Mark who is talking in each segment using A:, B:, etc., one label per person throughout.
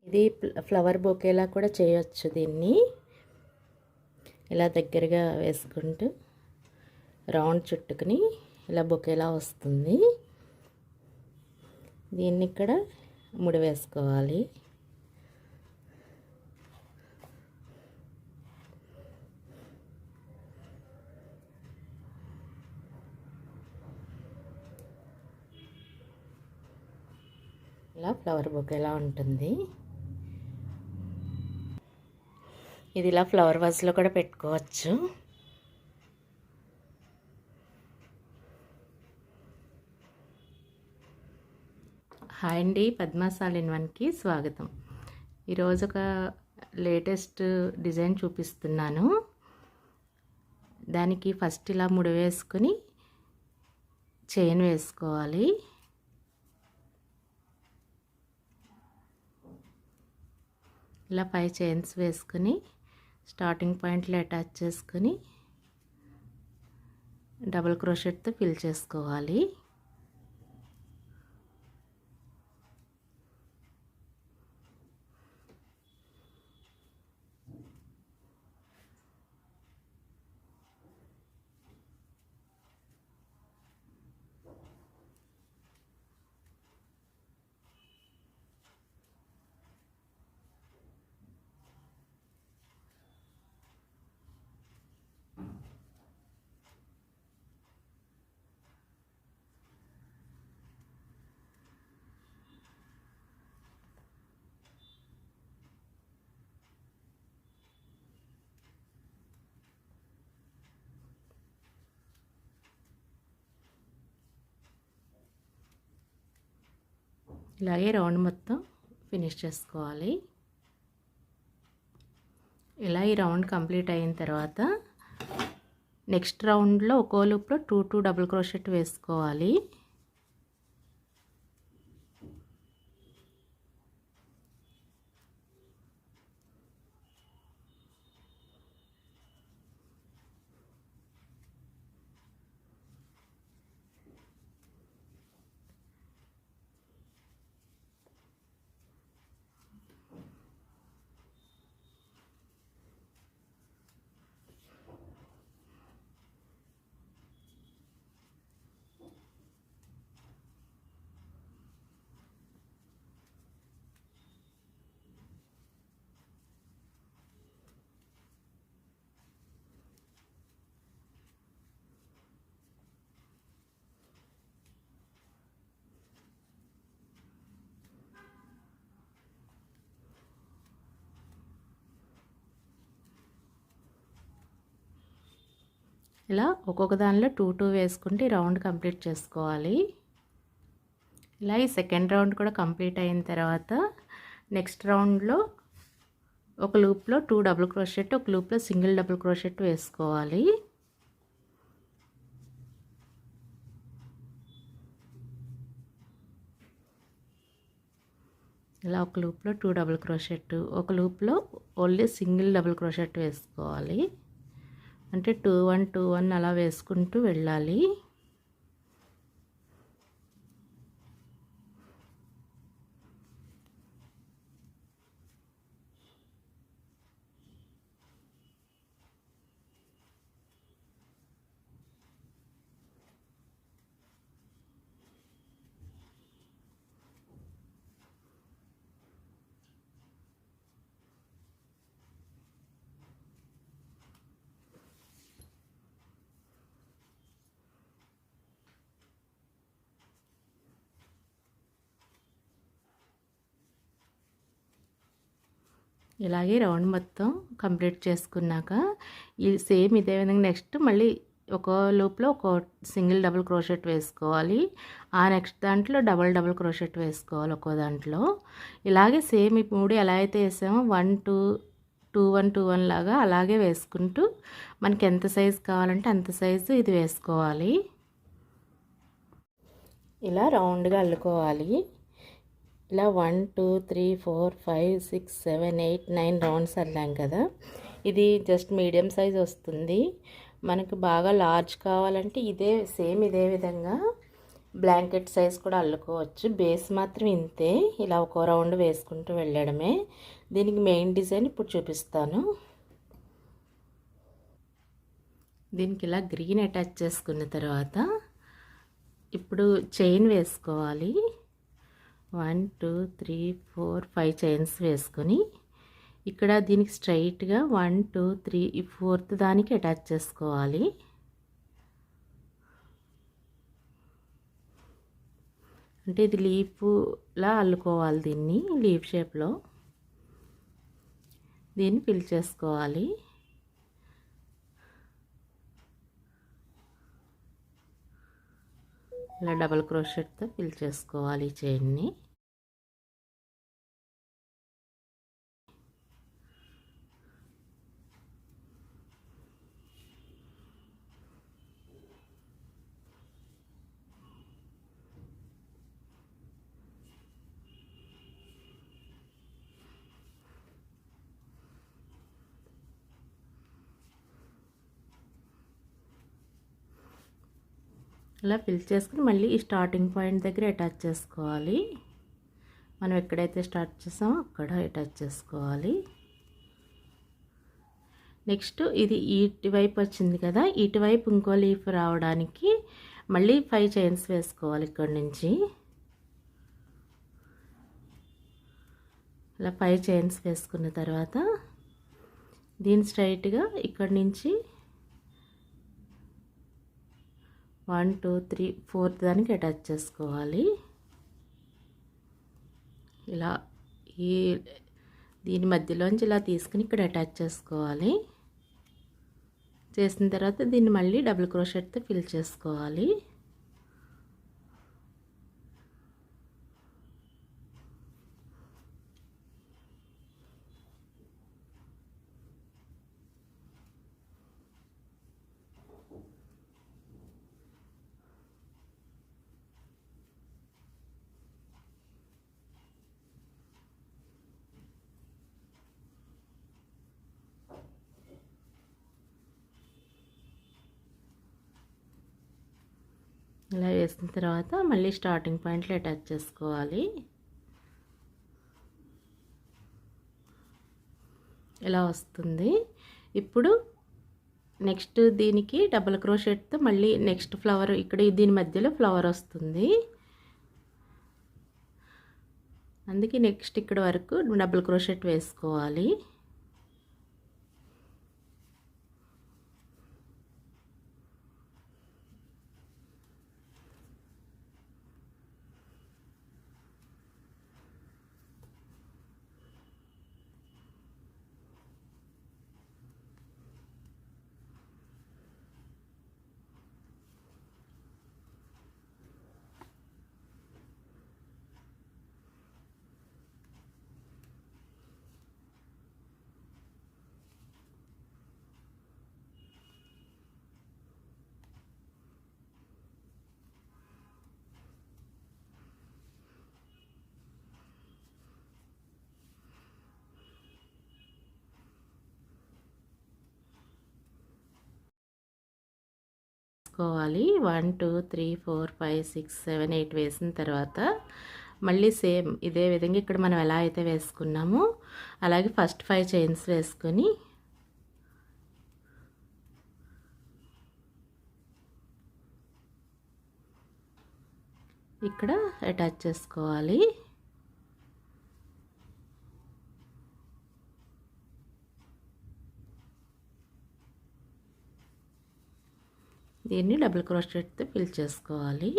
A: ఇది ఫ్లవర్ బొకేలా కూడా చేయొచ్చు. దీన్ని ఇలా దగ్గరగా వేసుకుంటూ రౌండ్ చుట్టుకుని ఇలా బొకేలా వస్తుంది. దీన్ని ఇక్కడ ముడి వేసుకోవాలి. ఇలా ఫ్లవర్ బొకేలా ఉంటుంది. ఇది ఇలా ఫ్లవర్ వాజ్లో కూడా పెట్టుకోవచ్చు. హాయ్ అండి, పద్మాస్ ఆల్ ఇన్ వన్కి స్వాగతం. ఈరోజు ఒక లేటెస్ట్ డిజైన్ చూపిస్తున్నాను. దానికి ఫస్ట్ ఇలా ముడి వేసుకొని చైన్ వేసుకోవాలి. ఇలా 5 చైన్స్ వేసుకొని స్టార్టింగ్ పాయింట్లో అటాచ్ చేసుకొని డబుల్ క్రోషెట్తో ఫిల్ చేసుకోవాలి. ఇలాగే రౌండ్ మొత్తం ఫినిష్ చేసుకోవాలి. ఇలా ఈ రౌండ్ కంప్లీట్ అయిన తర్వాత నెక్స్ట్ రౌండ్లో ఒక్కో లూప్లో 2 డబుల్ క్రోషెట్ వేసుకోవాలి. ఇలా ఒక్కొక్క దానిలో 2 వేసుకుంటే రౌండ్ కంప్లీట్ చేసుకోవాలి. ఇలా ఈ సెకండ్ రౌండ్ కూడా కంప్లీట్ అయిన తర్వాత నెక్స్ట్ రౌండ్లో ఒక లూప్లో 2 డబుల్ క్రోషెట్, ఒక లూప్లో సింగిల్ డబుల్ క్రోషెట్ వేసుకోవాలి. ఇలా ఒక లూప్లో 2 డబుల్ క్రోషెట్, ఒక లూప్లో ఓన్లీ సింగిల్ డబుల్ క్రోషెట్ వేసుకోవాలి. అంటే 2 1 2 1 అలా వేసుకుంటూ వెళ్ళాలి. ఇలాగే రౌండ్ మొత్తం కంప్లీట్ చేసుకున్నాక ఈ సేమ్ ఇదే విధంగా నెక్స్ట్ మళ్ళీ ఒక లూప్లో ఒక సింగిల్ డబుల్ క్రోషెట్ వేసుకోవాలి. ఆ నెక్స్ట్ దాంట్లో డబుల్ క్రోషెట్ వేసుకోవాలి ఒక్కో దాంట్లో. ఇలాగే సేమ్ ఈ 3 ఎలా అయితే వేసామో 1 2 2 1 2 1 లాగా అలాగే వేసుకుంటూ మనకి ఎంత సైజు కావాలంటే అంత సైజు ఇది వేసుకోవాలి. ఇలా రౌండ్గా అల్లుకోవాలి. ఇలా 1 2 3 4 5 6 7 8 9 రౌండ్స్ అల్లాం కదా. ఇది జస్ట్ మీడియం సైజ్ వస్తుంది. మనకు బాగా లార్జ్ కావాలంటే ఇదే సేమ్ ఇదే విధంగా బ్లాంకెట్ సైజ్ కూడా అల్లుకోవచ్చు. బేస్ మాత్రం ఇంతే, ఇలా ఒక రౌండ్ వేసుకుంటూ వెళ్ళడమే. దీనికి మెయిన్ డిజైన్ ఇప్పుడు చూపిస్తాను. దీనికి ఇలా గ్రీన్ అటాచ్ చేసుకున్న తర్వాత ఇప్పుడు చైన్ వేసుకోవాలి. 1 2 3 4 5 చైన్స్ వేసుకొని ఇక్కడ దీనికి స్ట్రైట్గా 1 2 3 ఈ ఫోర్త్ దానికి అటాచ్ చేసుకోవాలి. అంటే ఇది లీఫ్లా అల్లుకోవాలి, దీన్ని లీఫ్ షేప్లో దీన్ని ఫిల్ చేసుకోవాలి. ఇలా డబల్ క్రోషెట్తో ఫిల్ చేసుకోవాలి చైన్ని. ఇలా ఫిల్ చేసుకుని మళ్ళీ ఈ స్టార్టింగ్ పాయింట్ దగ్గర అటాచ్ చేసుకోవాలి. మనం ఎక్కడైతే స్టార్ట్ చేసామో అక్కడ అటాచ్ చేసుకోవాలి. నెక్స్ట్ ఇది ఇటువైపు వచ్చింది కదా, ఇటువైపు ఇంకో లీఫ్ రావడానికి మళ్ళీ 5 చైన్స్ వేసుకోవాలి. ఇక్కడ నుంచి ఇలా 5 చైన్స్ వేసుకున్న తర్వాత దీని స్ట్రైట్గా ఇక్కడ నుంచి 1 2 3 4 దానికి అటాచ్ చేసుకోవాలి. ఇలా దీని మధ్యలోంచి ఇలా తీసుకుని ఇక్కడ అటాచ్ చేసుకోవాలి. చేసిన తర్వాత దీన్ని మళ్ళీ డబుల్ క్రోషెట్తో ఫిల్ చేసుకోవాలి. ఇలా వేసిన తర్వాత మళ్ళీ స్టార్టింగ్ పాయింట్లో అటాచ్ చేసుకోవాలి. ఇలా వస్తుంది. ఇప్పుడు నెక్స్ట్ దీనికి డబుల్ క్రోషెట్తో మళ్ళీ నెక్స్ట్ ఫ్లవర్ ఇక్కడ దీని మధ్యలో ఫ్లవర్ వస్తుంది. అందుకే నెక్స్ట్ ఇక్కడ వరకు డబుల్ క్రోషెట్ వేసుకోవాలి. వేసుకోవాలి. 1 2 3 4 5 6 7 8 వేసిన తర్వాత మళ్ళీ సేమ్ ఇదే విధంగా ఇక్కడ మనం ఎలా అయితే వేసుకున్నామో అలాగే ఫస్ట్ 5 చైన్స్ వేసుకొని ఇక్కడ అటాచ్ చేసుకోవాలి. దీన్ని డబుల్ క్రోషెట్తో ఫిల్ చేసుకోవాలి.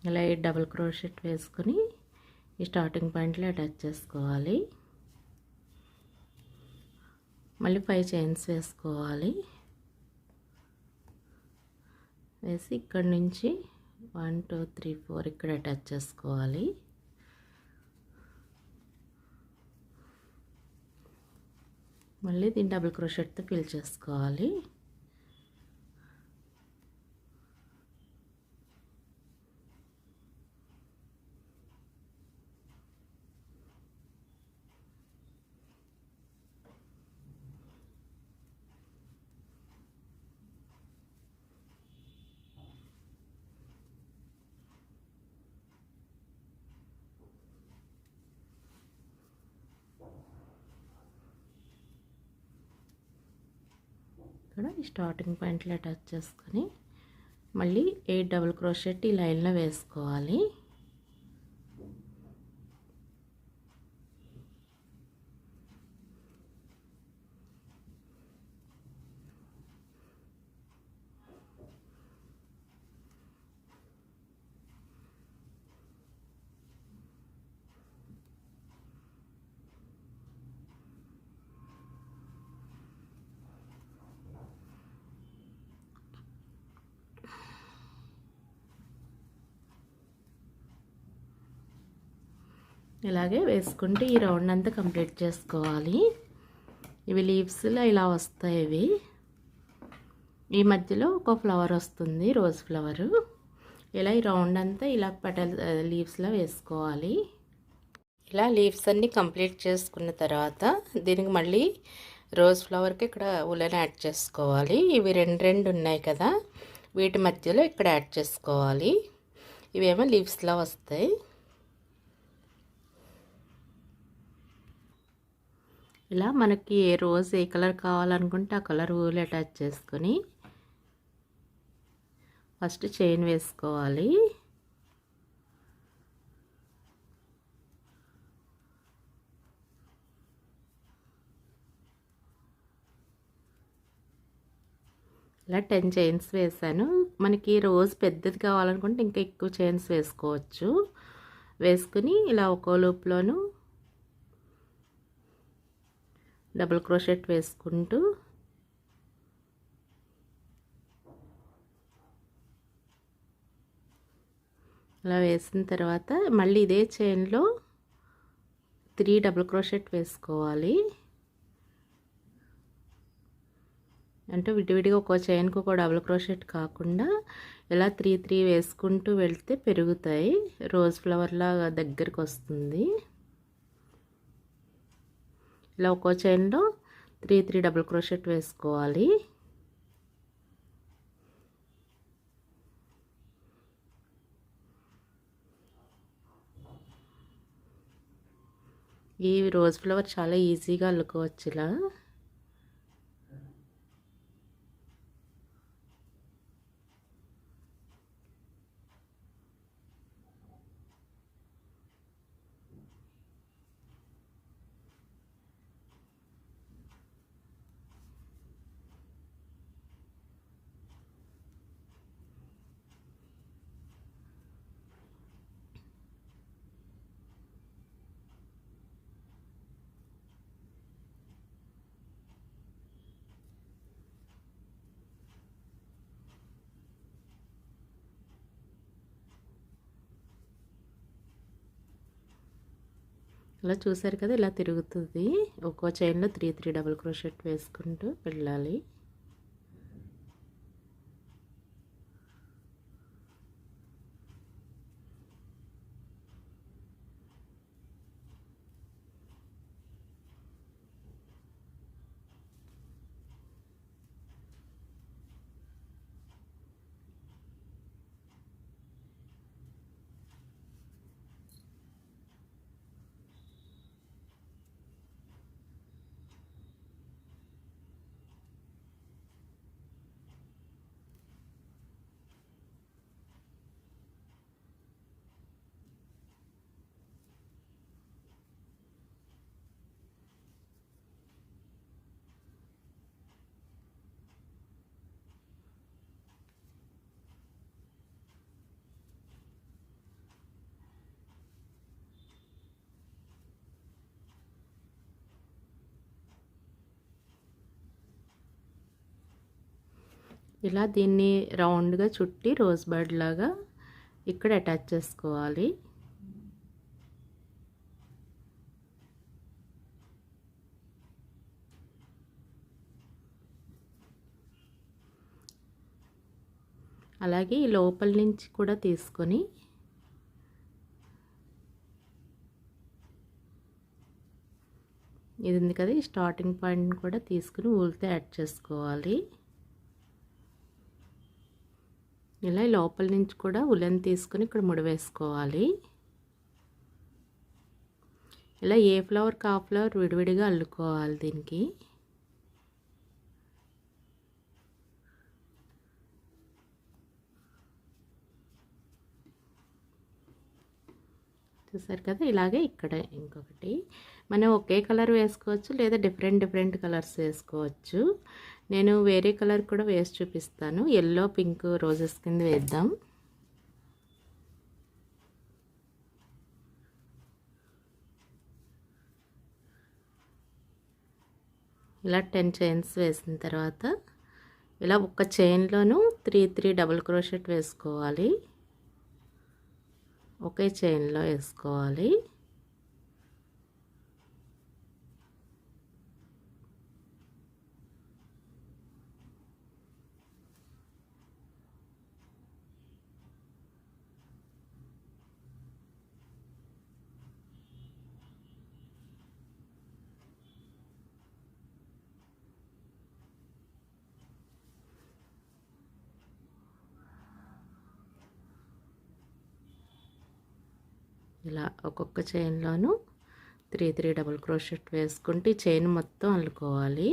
A: ఇలా డబుల్ క్రోషెట్ వేసుకొని ఈ స్టార్టింగ్ పాయింట్లో అటాచ్ చేసుకోవాలి. మళ్ళీ 5 చైన్స్ వేసుకోవాలి. వేసి ఇక్కడ నుంచి 1 2 3 4 ఇక్కడ అటాచ్ చేసుకోవాలి. మళ్ళీ దీన్ని డబుల్ క్రోషెట్తో ఫిల్ చేసుకోవాలి. ఇక్కడ ఈ స్టార్టింగ్ పాయింట్లో అటాచ్ చేసుకొని మళ్ళీ 8 డబుల్ క్రోషెట్ ఈ లైన్లో వేసుకోవాలి. ఇలాగే వేసుకుంటే ఈ రౌండ్ అంతా కంప్లీట్ చేసుకోవాలి. ఇవి లీవ్స్లో ఇలా వస్తాయి. ఇవి ఈ మధ్యలో ఒక ఫ్లవర్ వస్తుంది, రోజ్ ఫ్లవరు. ఇలా ఈ రౌండ్ అంతా ఇలా పెటల్ లీవ్స్లో వేసుకోవాలి. ఇలా లీవ్స్ అన్నీ కంప్లీట్ చేసుకున్న తర్వాత దీనికి మళ్ళీ రోజ్ ఫ్లవర్కి ఇక్కడ ఉలెన్ యాడ్ చేసుకోవాలి. ఇవి రెండు ఉన్నాయి కదా, వీటి మధ్యలో ఇక్కడ యాడ్ చేసుకోవాలి. ఇవేమో లీవ్స్లో వస్తాయి. ఇలా మనకి ఏ రోజ్ ఏ కలర్ కావాలనుకుంటే ఆ కలర్ ఊలు అటాచ్ చేసుకొని ఫస్ట్ చైన్ వేసుకోవాలి. ఇలా 10 చైన్స్ వేసాను. మనకి రోజ్ పెద్దది కావాలనుకుంటే ఇంకా ఎక్కువ చైన్స్ వేసుకోవచ్చు. వేసుకుని ఇలా ఒక్కో లూప్లోనూ డబుల్ క్రోషెట్ వేసుకుంటూ అలా వేసిన తర్వాత మళ్ళీ ఇదే చైన్లో 3 డబుల్ క్రోషెట్ వేసుకోవాలి. అంటే విడివిడిగా ఒక్కో చైన్కి ఒక డబుల్ క్రోషెట్ కాకుండా ఇలా 3 వేసుకుంటూ వెళ్తే పెరుగుతాయి, రోజ్ ఫ్లవర్లా దగ్గరికి వస్తుంది. ఇలా ఒక్కో చైన్లో 3 డబుల్ క్రోషెట్ వేసుకోవాలి. ఈ రోజ్ ఫ్లవర్ చాలా ఈజీగా అల్లుకోవచ్చు ఇలా. ఇలా చూసారు కదా, ఇలా తిరుగుతుంది. ఒక్కో చైన్లో 3 డబుల్ క్రోషెట్ వేసుకుంటూ వెళ్ళాలి. ఇలా దీన్ని రౌండ్గా చుట్టి రోజ్ బర్డ్ లాగా ఇక్కడ అటాచ్ చేసుకోవాలి. అలాగే ఈ లోపల నుంచి కూడా తీసుకొని ఇది ఉంది కదా, ఈ స్టార్టింగ్ పాయింట్ కూడా తీసుకుని ఊలుతో యాడ్ చేసుకోవాలి. ఇలా లోపల నుంచి కూడా ఉలెన్ తీసుకుని ఇక్కడ ముడి వేసుకోవాలి. ఇలా ఏ ఫ్లవర్కి ఆ ఫ్లవర్ విడివిడిగా అల్లుకోవాలి. దీనికి చూసారు కదా, ఇలాగే ఇక్కడ ఇంకొకటి మనం ఒకే కలర్ వేసుకోవచ్చు, లేదా డిఫరెంట్ కలర్స్ వేసుకోవచ్చు. నేను వేరే కలర్ కూడా వేసి చూపిస్తాను. ఎల్లో పింక్ రోజెస్ కింద వేద్దాం. ఇలా 10 చైన్స్ వేసిన తర్వాత ఇలా ఒక చైన్లోనూ 3 డబుల్ క్రోషెట్ వేసుకోవాలి. ఒకే చైన్లో వేసుకోవాలి. ఇలా ఒక్కొక్క చైన్లోనూ 3 డబుల్ క్రోషెట్ వేసుకుంటే చైన్ మొత్తం అల్లుకోవాలి.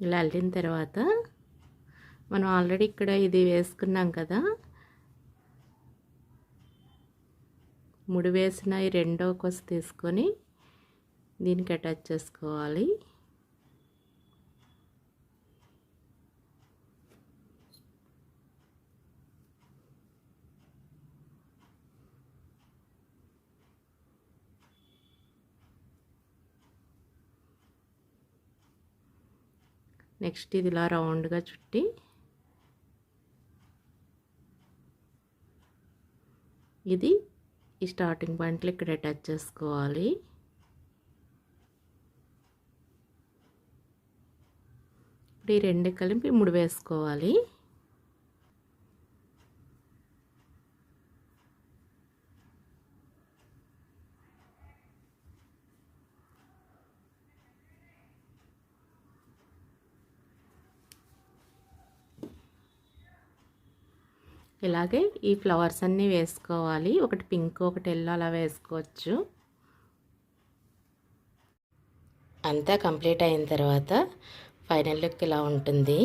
A: ఇలా అల్లిన తర్వాత మనం ఆల్రెడీ ఇక్కడ ఇది వేసుకున్నాం కదా, ముడి వేసిన ఈ రెండో కొస తీసుకొని దీనికి అటాచ్ చేసుకోవాలి. నెక్స్ట్ ఇది ఇలా రౌండ్గా చుట్టి ఇది ఈ స్టార్టింగ్ పాయింట్లో ఇక్కడ అటాచ్ చేసుకోవాలి. ఇప్పుడు ఈ రెండు కలిపి ముడి వేసుకోవాలి. ఇలాగే ఈ ఫ్లవర్స్ అన్నీ వేసుకోవాలి. ఒకటి పింక్, ఒకటి ఎల్లో అలా వేసుకోవచ్చు. అంతా కంప్లీట్ అయిన తర్వాత ఫైనల్ లుక్ ఇలా ఉంటుంది.